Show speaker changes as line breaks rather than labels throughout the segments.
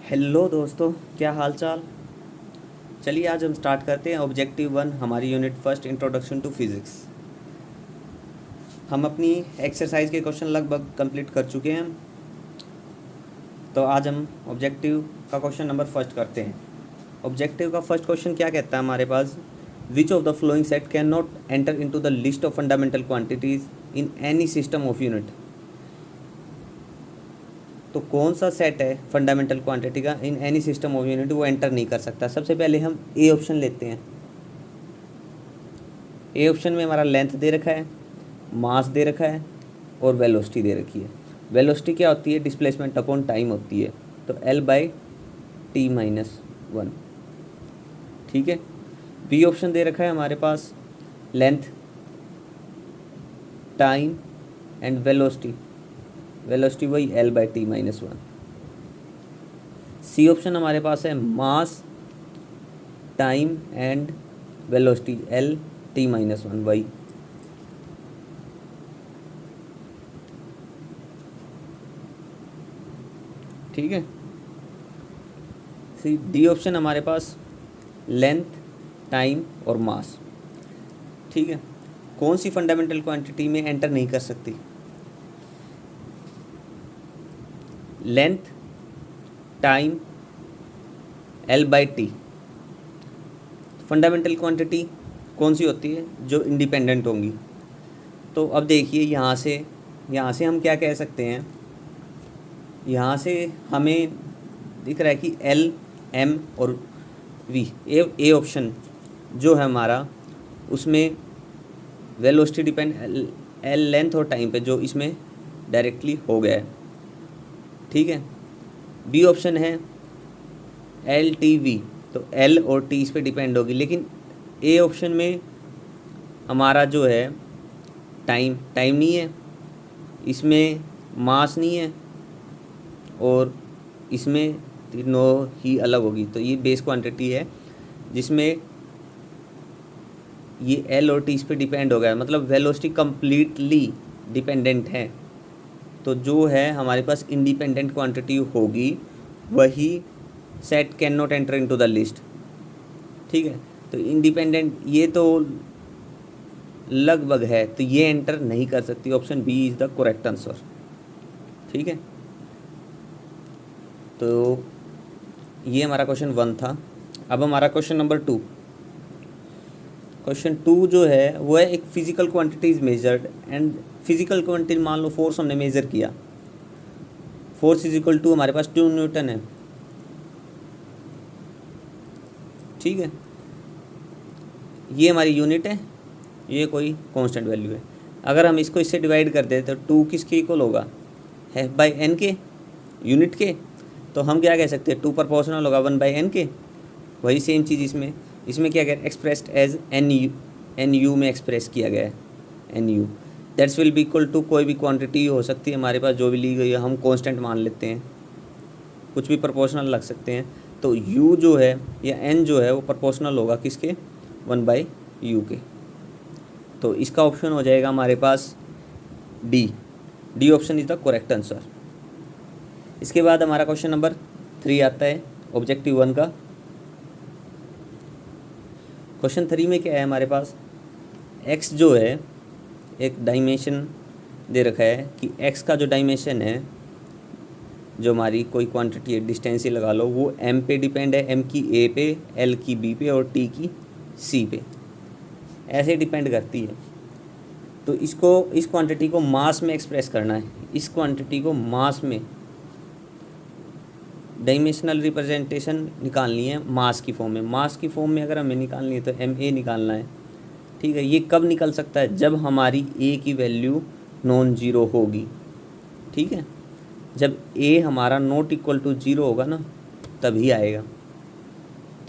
Hello दोस्तों, क्या हाल चाल। चलिए आज हम स्टार्ट करते हैं ऑब्जेक्टिव 1 हमारी unit first introduction to physics. हम अपनी एक्सरसाइज के क्वेश्चन लगभग कंप्लीट कर चुके हैं। तो आज हम ऑब्जेक्टिव का क्वेश्चन नंबर फर्स्ट करते हैं। ऑब्जेक्टिव का फर्स्ट क्वेश्चन क्या कहता है हमारे पास, which of the following set can not enter into the list of fundamental quantities in any system of unit. तो कौन सा सेट है फंडामेंटल क्वांटिटी का in any system of unit वो एंटर नहीं कर सकता। सबसे पहले हम ए ऑप्शन लेते हैं। ए ऑप्शन में हमारा लेंथ दे रखा है, मास दे रखा है और वेलोसिटी दे रखी है। वेलोसिटी क्या होती है, डिस्प्लेसमेंट अपॉन टाइम होती है, तो L/T-1। ठीक है। बी ऑप्शन दे रखा है हमारे पास length, time and velocity. Velocity वही L/T-1। सी ऑप्शन हमारे पास है मास, टाइम एंड वेलोसिटी L/T-1 वही। ठीक है। सी डी ऑप्शन हमारे पास लेंथ, टाइम और मास। ठीक है। कौन सी फंडामेंटल क्वांटिटी में एंटर नहीं कर सकती, length, time, L/T। Fundamental quantity कौन सी होती है, जो इंडिपेंडेंट होंगी। तो अब देखिए यहाँ से हम क्या कह सकते हैं, यहाँ से हमें दिख रहा है कि L, M और V। ए ऑप्शन जो है हमारा, उसमें वेलोसिटी डिपेंड L लेंथ और टाइम पे, जो इसमें डायरेक्टली हो गया है। ठीक है। बी ऑप्शन है L/T/V, तो L और T इस पे डिपेंड होगी। लेकिन ए ऑप्शन में हमारा जो है टाइम नहीं है, इसमें मास नहीं है और इसमें तीनों ही अलग होगी। तो ये बेस क्वांटिटी है जिसमें ये L और T इस पे डिपेंड हो गया है, मतलब वेलोसिटी कम्प्लीटली डिपेंडेंट है। तो जो है हमारे पास इंडिपेंडेंट क्वांटिटी होगी वही set can not enter into the list. ठीक है। तो इंडिपेंडेंट ये तो लगभग है, तो ये एंटर नहीं कर सकती। Option B is the correct answer. ठीक है। तो ये हमारा क्वेश्चन 1 था। अब हमारा क्वेश्चन नंबर 2। क्वेश्चन 2 जो है वो है एक physical quantity is measured and physical quantity, मान लो फोर्स हमने मेजर किया, फोर्स इज इक्वल टू हमारे पास 2 न्यूटन है। ठीक है। ये हमारी यूनिट है, ये कोई कांस्टेंट वैल्यू है। अगर हम इसको इससे डिवाइड कर दें तो 2 किसके इक्वल होगा, F/n के, यूनिट के। तो हम क्या कह सकते हैं, 2 प्रोपोर्शनल होगा 1/n के। वही सेम चीज़ इसमें क्या गया, एक्सप्रेस्ड एज NU में एक्सप्रेस किया गया है, NU। That's will be equal to कोई भी क्वांटिटी हो सकती है हमारे पास जो भी ली गई है, हम कांस्टेंट मान लेते हैं, कुछ भी प्रोपोर्शनल लग सकते हैं। तो U जो है या N जो है वो प्रोपोर्शनल होगा किसके, 1/U के। तो इसका ऑप्शन हो जाएगा हमारे पास D option is the correct answer. इसके बाद हमारा क्वेश्चन नंबर 3 आता है ऑब्जेक्टिव 1 का। क्वेश्चन 3 में क्या है हमारे पास, x जो है एक डायमेंशन दे रखा है कि x का जो डायमेंशन है, जो हमारी कोई क्वांटिटी है, डिस्टेंस ही लगा लो, वो m पे डिपेंड है, m की a पे, l की b पे और t की c पे, ऐसे डिपेंड करती है। तो इस क्वांटिटी को मास में एक्सप्रेस करना है, इस क्वांटिटी को मास में डायमेंशनल रिप्रेजेंटेशन निकालनी है मास की फॉर्म में। मास की फॉर्म में अगर हमें निकालनी है तो ma निकालना है। ठीक है। ये कब निकल सकता है, जब हमारी a की वैल्यू नॉन जीरो होगी। ठीक है। जब a हमारा नॉट इक्वल टू जीरो होगा ना, तभी आएगा।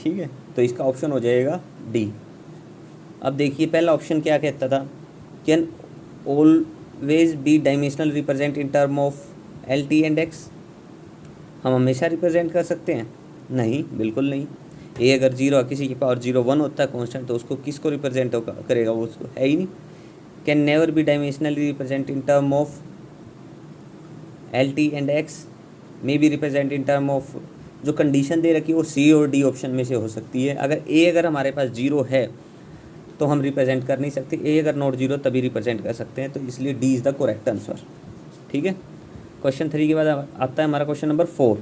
ठीक है। तो इसका ऑप्शन हो जाएगा डी। अब देखिए पहला ऑप्शन क्या कहता था, can always be dimensional represent in term of L/T and x। हम हमेशा रिप्रेजेंट कर सकते हैं, नहीं, बिल्कुल नहीं। ए अगर जीरो, किसी की पावर 0 1 होता है कांस्टेंट, तो उसको किसको रिप्रेजेंट करेगा, वो उसको है ही नहीं। Can never be dimensionally represent in term of L/T and x, may be represent in term of जो कंडीशन दे रखी है वो सी और डी ऑप्शन में से हो सकती है। अगर हमारे पास 0 है तो हम रिप्रेजेंट कर नहीं सकते, ए अगर नॉट 0 तभी रिप्रेजेंट कर सकते हैं, तो इसलिए D is the correct answer. ठीक है। क्वेश्चन 3 के बाद आता है हमारा क्वेश्चन नंबर 4।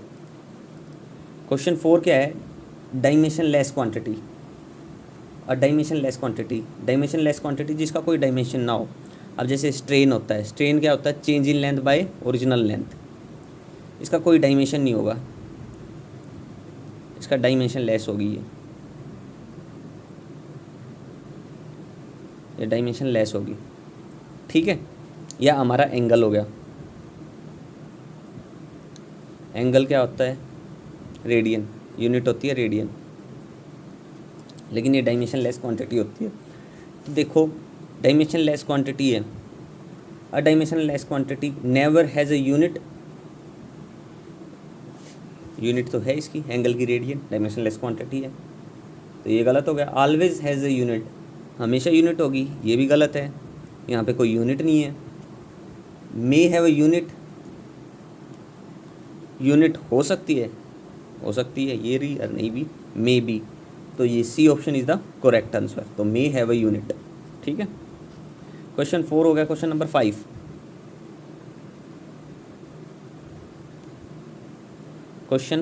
क्वेश्चन 4 क्या है? Dimension less quantity. और डायमेंशन लेस क्वांटिटी जिसका कोई डायमेंशन ना हो। अब जैसे स्ट्रेन होता है, स्ट्रेन क्या होता है? Change in length by original length. इसका कोई डायमेंशन नहीं होगा, इसका डायमेंशन लेस होगी ये डायमेंशन लेस होगी। ठीक है। या हमारा एंगल हो गया, एंगल क्या होता है? रेडियन, यूनिट होती है रेडियन, लेकिन ये डायमेंशन लेस क्वांटिटी होती है। तो देखो डायमेंशन लेस क्वांटिटी है, अ dimension less quantity never has a unit. Unit तो है इसकी, एंगल की रेडियन, डायमेंशन लेस क्वांटिटी है, तो ये गलत हो गया। ऑलवेज हैज़ अ यूनिट, हमेशा यूनिट होगी, ये भी गलत है, यहाँ पे कोई यूनिट नहीं है। May have a unit, unit हो सकती है ये रही, और नहीं भी मे बी, तो ये C option is the correct answer. तो मे हैव अ यूनिट। ठीक है। क्वेश्चन 4 हो गया। Question number 5। क्वेश्चन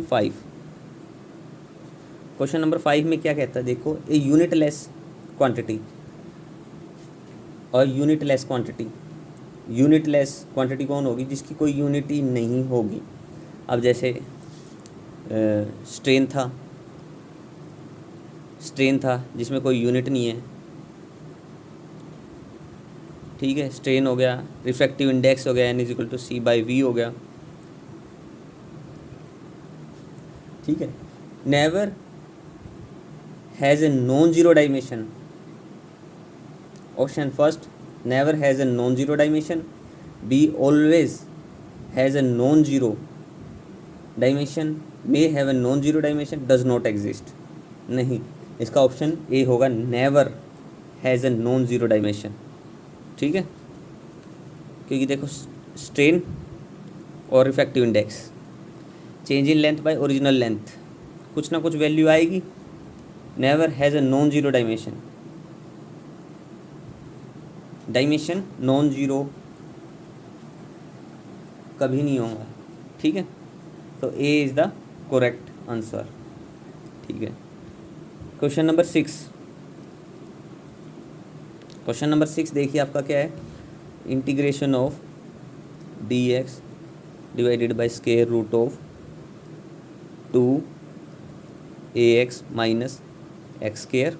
नंबर 5 में क्या कहता है? देखो, ए यूनिट लेस क्वांटिटी और यूनिट लेस क्वांटिटी कौन होगी? जिसकी कोई यूनिटी नहीं होगी। अब जैसे स्ट्रेन था जिसमें कोई यूनिट नहीं है। ठीक है, स्ट्रेन हो गया, रिफ्रैक्टिव इंडेक्स हो गया, N=C/V हो गया। ठीक है। Never has a non zero dimension. Option first, never has a non zero dimension. B, always has a non zero dimension. May have a non zero dimension. Does not exist. नहीं, इसका option A होगा, never has a non zero dimension. ठीक है, क्योंकि देखो strain और refractive index, change in length by original length, कुछ ना कुछ वैल्यू आएगी। Never has a non zero dimension non zero कभी नहीं होगा। ठीक है, तो A is the correct answer. ठीक है। क्वेश्चन नंबर 6 देखिए आपका क्या है? Integration of dx divided by square root of 2ax minus x square,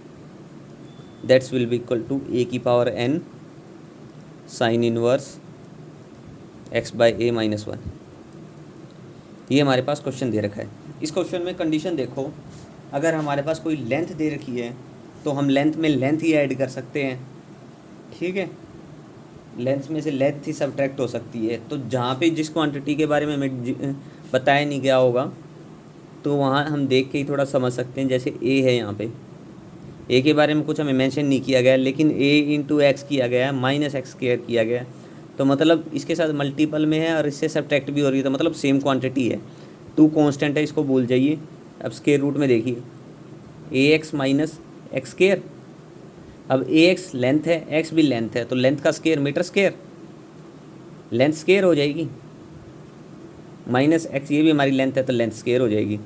that's will be equal to a⁴n sine inverse x/a-1। ये हमारे पास क्वेश्चन दे रखा है। इस क्वेश्चन में कंडीशन देखो, अगर हमारे पास कोई लेंथ दे रखी है तो हम लेंथ में लेंथ ही ऐड कर सकते हैं। ठीक है, लेंथ में से लेंथ ही सब्ट्रैक्ट हो सकती है। तो जहाँ पे जिस क्वांटिटी के बारे में हमें बताया नहीं गया होगा तो वहाँ हम देख के ही थोड़ा समझ सकते हैं। जैसे ए है, यहाँ पे ए के बारे में कुछ हमें मेंशन नहीं किया गया, लेकिन a × x किया गया है, -x² किया गया है, तो मतलब इसके साथ मल्टीपल में है और इससे सब्ट्रैक्ट भी हो रही है, तो मतलब सेम क्वांटिटी है। 2 कांस्टेंट है, इसको भूल जाइए। अब स्क्वायर रूट में देखिए, ax माइनस एक्स स्क्वायर। अब ax लेंथ है, x भी लेंथ है, तो लेंथ का square metre square, length square हो जाएगी। -x ये भी हमारी लेंथ है, तो लेंथ स्क्वायर हो जाएगी।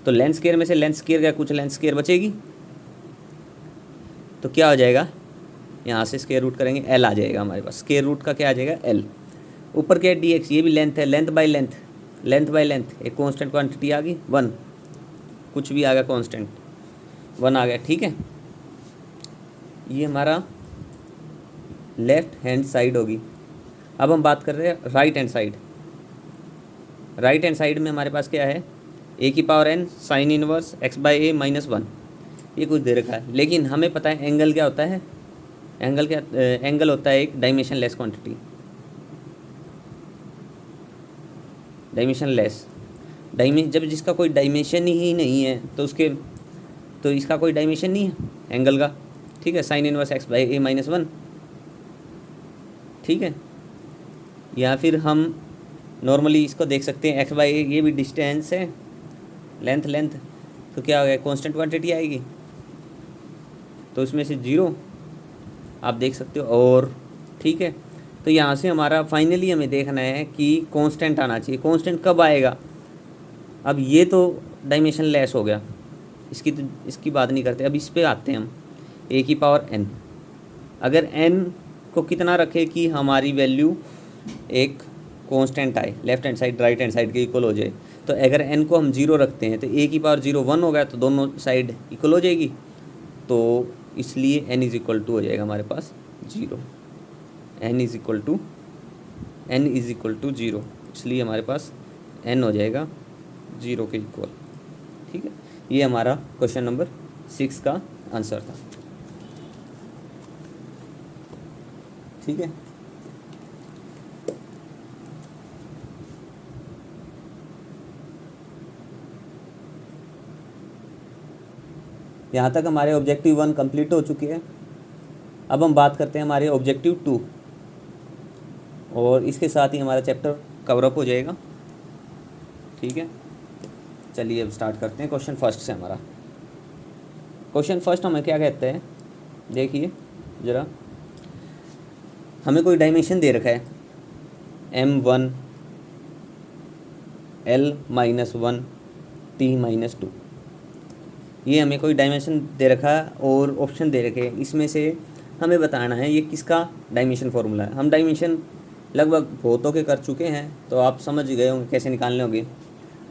तो लेंथ स्क्वायर में से लेंथ स्क्वायर का कुछ लेंथ स्क्वायर बचेगी, तो क्या हो जाएगा? यहाँ से स्क्वायर रूट करेंगे, l आ जाएगा हमारे पास। स्क्वायर रूट का क्या आ जाएगा? l। ऊपर क्या है? dx, ये भी लेंथ है, लेंथ बाय लेंथ एक कांस्टेंट क्वांटिटी आ गई 1, कुछ भी आ गया कांस्टेंट 1 आ गया। ठीक है, ये हमारा लेफ्ट हैंड साइड होगी। अब हम बात कर रहे हैं right hand side. Right hand side में हमारे पास क्या है? a⁴n sine inverse x/a-1। ये कुछ दे रखा है, लेकिन हमें पता है एंगल क्या होता है। एंगल होता है एक डायमेंशन लेस क्वांटिटी। जब जिसका कोई डायमेंशन ही नहीं है तो इसका कोई डायमेंशन नहीं है एंगल का। ठीक है, साइन इनवर्स x/a-1। ठीक है, या फिर हम नॉर्मली इसको देख सकते हैं x/a, ये भी डिस्टेंस है, लेंथ लेंथ, तो क्या हो गया, कांस्टेंट क्वांटिटी आएगी, तो इसमें से 0 आप देख सकते हो। और ठीक है, तो यहाँ से हमारा फाइनली हमें देखना है कि कांस्टेंट आना चाहिए। कांस्टेंट कब आएगा, अब ये तो डायमेंशन लेस हो गया, इसकी बात नहीं करते, अब इस पे आते हैं हम, a की पावर n। अगर n को कितना रखे कि हमारी वैल्यू एक कांस्टेंट आए, left hand side right hand side के इक्वल हो जाए, तो अगर n को हम 0 रखते हैं तो a की पावर 0 1 हो गया, तो दोनों साइड इक्वल हो जाएगी, तो इसलिए n इज इक्वल टू हो जाएगा हमारे पास 0, n इज इक्वल टू 0, इसलिए हमारे पास n हो जाएगा 0 के इक्वल। ठीक है, ये हमारा क्वेश्चन नंबर 6 का आंसर था। ठीक है, यहाँ तक हमारे ऑब्जेक्टिव 1 कंप्लीट हो चुके हैं। अब हम बात करते हैं हमारे ऑब्जेक्टिव 2, और इसके साथ ही हमारा चैप्टर कवरअप हो जाएगा। ठीक है, चलिए अब स्टार्ट करते हैं क्वेश्चन फर्स्ट से। हमारा क्वेश्चन फर्स्ट हमें क्या कहते हैं, देखिए ज़रा, हमें कोई डायमेंशन दे रखा है m1 l-1 t-2, ये हमें कोई डायमेंशन दे रखा है और ऑप्शन दे रखे हैं, इसमें से हमें बताना है ये किसका डायमेंशन फार्मूला है। हम डायमेंशन लगभग बहुतों के कर चुके हैं, तो आप समझ गए होंगे कैसे निकालने होंगे।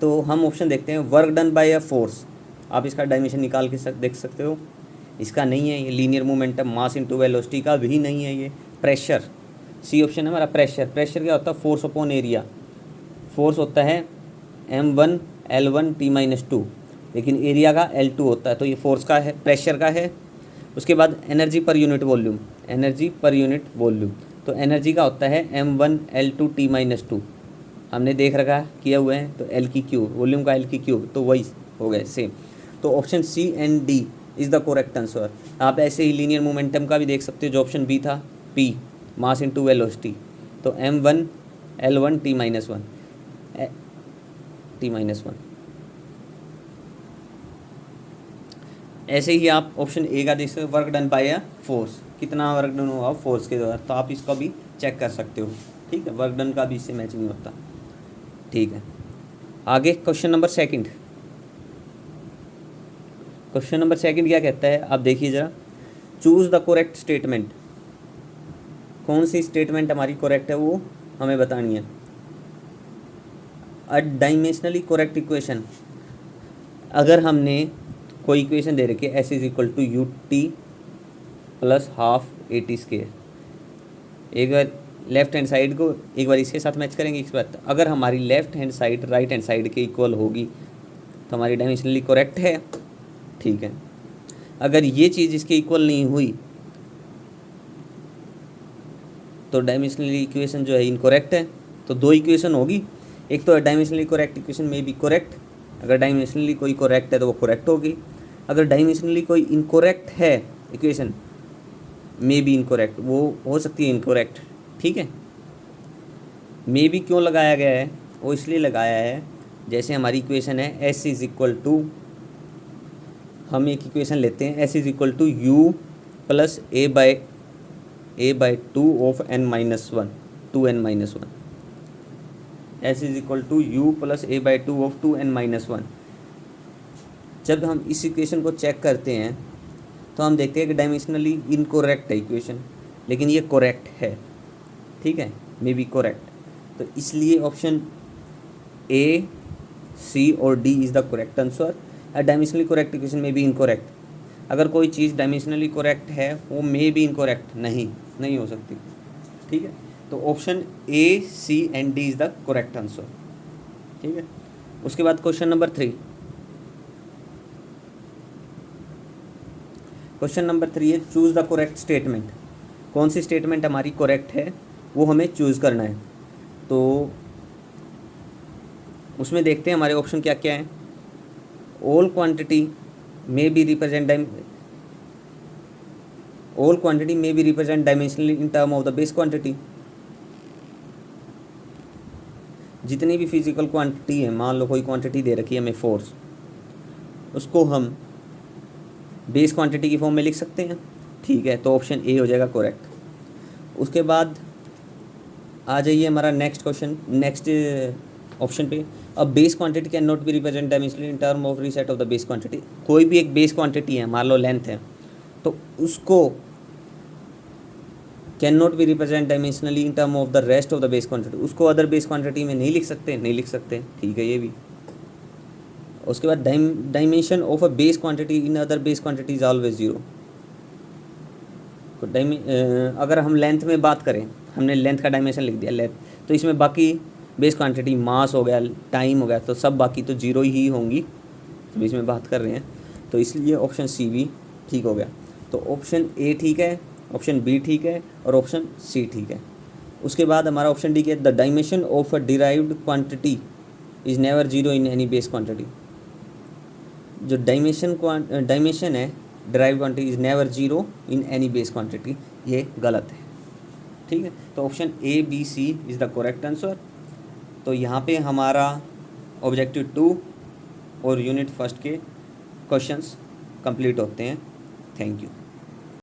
तो हम ऑप्शन देखते हैं, work done by a force, आप इसका डायमेंशन निकाल के देख सकते हो, इसका नहीं है। ये linear momentum, mass into velocity का भी नहीं है। ये प्रेशर, सी ऑप्शन है हमारा प्रेशर। प्रेशर क्या होता है, फोर्स अपॉन एरिया। फोर्स होता है m1 l1 t-2, लेकिन एरिया का L2 होता है, तो ये फोर्स का है, प्रेशर का है। उसके बाद energy per unit volume, energy per unit volume, तो एनर्जी का होता है m1 l2 t-2, हमने देख रखा किया हुआ है, तो L की क्यूब, वॉल्यूम का L की क्यूब, तो वही हो गए सेम। तो option C and D is the correct answer. आप ऐसे ही लीनियर मोमेंटम का भी देख सकते हो, जो ऑप्शन B था, P मास इनटू वेलोसिटी, तो m1 l1 t-1 t-1। ऐसे ही आप ऑप्शन ए का देख सकते हो, work done by a force, कितना वर्क डन हुआ फोर्स के द्वारा, तो आप इसका भी चेक कर सकते हो। ठीक है, वर्क डन का भी इससे मैच नहीं होता। ठीक है, आगे question number second. Question number second क्या कहता है, आप देखिए ज़रा, चूज़ द करेक्ट स्टेटमेंट, कौन सी स्टेटमेंट हमारी करेक्ट है वो हमें बतानी है। अ डायमेंशनली करेक्ट इक्वेशन, अगर हमने कोई इक्वेशन दे रखी है, s is equal to u t plus half a t square, एक बार लेफ्ट हैंड साइड को एक बार इसके साथ मैच करेंगे इस बात, अगर हमारी left hand side right hand side के इक्वल होगी तो हमारी डायमेंशनली करेक्ट है। ठीक है, अगर ये चीज़ इसके इक्वल नहीं हुई तो डायमेंशनली इक्वेशन जो है इनकरेक्ट है। तो दो इक्वेशन होगी, एक तो डायमेंशनली करेक्ट इक्वेशन में बी करेक्ट, अगर डायमेंशनली कोई करेक्ट है तो वो करेक्ट होगी, अगर डायमेंशनली कोई इनकरेक्ट है इक्वेशन मे बी इनकरेक्ट, वो हो सकती है इनकरेक्ट। ठीक है, मे बी क्यों लगाया गया है, वो इसलिए लगाया है, जैसे हमारी इक्वेशन है s इज इक्वल टू, हम एक इक्वेशन लेते हैं, s is equal to u plus a by 2 of n-1 2n-1, s is equal to u plus a by 2 of 2n-1। जब हम इस इक्वेशन को चेक करते हैं तो हम देखते हैं कि डायमेंशनली इनकरेक्ट है इक्वेशन, लेकिन ये करेक्ट है। ठीक है, मे बी करेक्ट, तो इसलिए ऑप्शन ए, सी और D is the correct answer. Dimensionally correct equation में बी इनकरेक्ट, अगर कोई चीज़ डायमेंशनली करेक्ट है वो मे बी इनकरेक्ट नहीं हो सकती। ठीक है, तो option A, C and D is the correct answer. ठीक है, उसके बाद क्वेश्चन नंबर 3। क्वेश्चन नंबर 3 है, चूज़ द करेक्ट स्टेटमेंट, कौन सी स्टेटमेंट हमारी करेक्ट है वो हमें चूज़ करना है। तो उसमें देखते हैं हमारे ऑप्शन क्या क्या हैं। All quantity may be represent dimensionally in term of the base quantity, जितनी भी फिजिकल क्वांटिटी है, मान लो कोई क्वांटिटी दे रखी है हमें फोर्स, उसको हम बेस क्वांटिटी की फॉर्म में लिख सकते हैं, ठीक है। तो ऑप्शन ए हो जाएगा करेक्ट। उसके बाद आ जाइए हमारा नेक्स्ट क्वेश्चन, नेक्स्ट ऑप्शन पे। अब base quantity can not be represent dimensionally in term of reset of the base quantity. कोई भी एक बेस क्वांटिटी है, मान लो लेंथ है, तो उसको can not be represent dimensionally in term of the rest of the base quantity, उसको other base quantity में नहीं लिख सकते, नहीं लिख सकते, ठीक है ये भी। उसके बाद dimension of a base quantity in other base quantity is always zero. तो अगर हम लेंथ में बात करें, हमने लेंथ का डायमेंशन लिख दिया लेंथ, तो इसमें बाकी बेस क्वांटिटी मास हो गया, टाइम हो गया, तो सब बाकी तो जीरो ही होंगी, तो इसमें बात कर रहे हैं, तो इसलिए ऑप्शन सी भी ठीक हो गया। तो ऑप्शन ए ठीक है, ऑप्शन बी ठीक है और ऑप्शन सी ठीक है। उसके बाद हमारा ऑप्शन डी के the dimension of a derived quantity is never zero in any base quantity. जो डायमेंशन है derived quantity is never zero in any base quantity, ये गलत है, ठीक है। तो option A B C is the correct answer. तो यहाँ पे हमारा ऑब्जेक्टिव 2 और यूनिट फर्स्ट के क्वेश्चंस कंप्लीट होते हैं। Thank you.